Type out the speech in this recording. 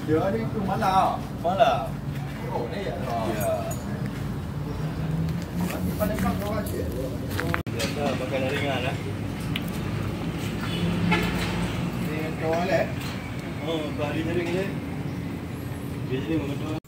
Dia ni tu malam. Malam. Oh, ni ya. Ya. Nanti pada kau aja. Biasa makanan ringan lah. Ni kau le. Oh, bari jaring je. Dia jadi mengetuk.